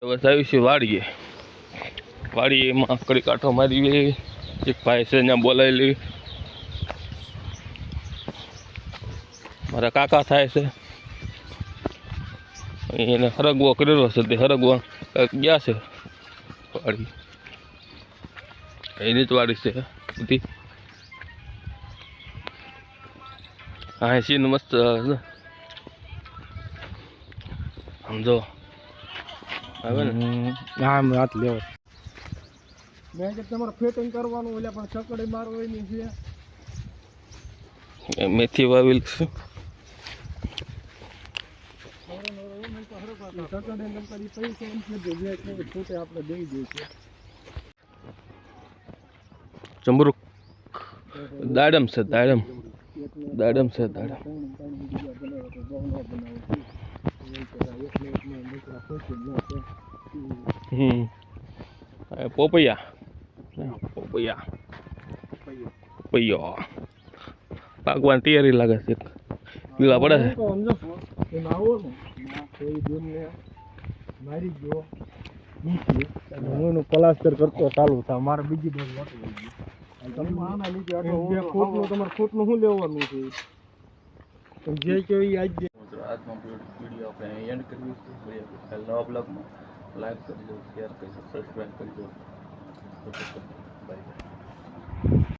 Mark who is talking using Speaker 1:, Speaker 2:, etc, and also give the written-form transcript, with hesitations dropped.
Speaker 1: બસ આવીશું વાડીએમાં કડી કાંઠો મારી એક ભાઈ છે ત્યાં બોલાયેલી મારા કાકા થાય છે એને હરગવો કરેલો છે તે હરગવા ગયા છે વાડી એની જ વાડી છે બધી હા સીન મસ્ત સમજો હવે ને
Speaker 2: આમ રાત લેવો મેં કે તમારે ફિટિંગ કરવાનું એટલે પણ ચકડી મારવાની છે
Speaker 1: મેથી વાવેલ છે
Speaker 2: આપણે દઈ દઈશું
Speaker 1: ચમરૂક દાડમ છે દાડમ છે દાડમ પોપૈયા પૈયો પાકવાની તૈયારી લાગે છે પીળા પડે છે
Speaker 2: મારી ગયો હું પ્લાસ્ટર કરતો ચાલુ થાય મારે બીજી બાજુ તમારે ખોટનું શું લેવાનું છે જે કેવી આજ
Speaker 1: આજનો વિડીયો આપણે એન્ડ કરીએ છીએ નવા બ્લોગમાં લાઈક કરજો શેર કરજો સબસ્ક્રાઈબ કરજો બાય બાય.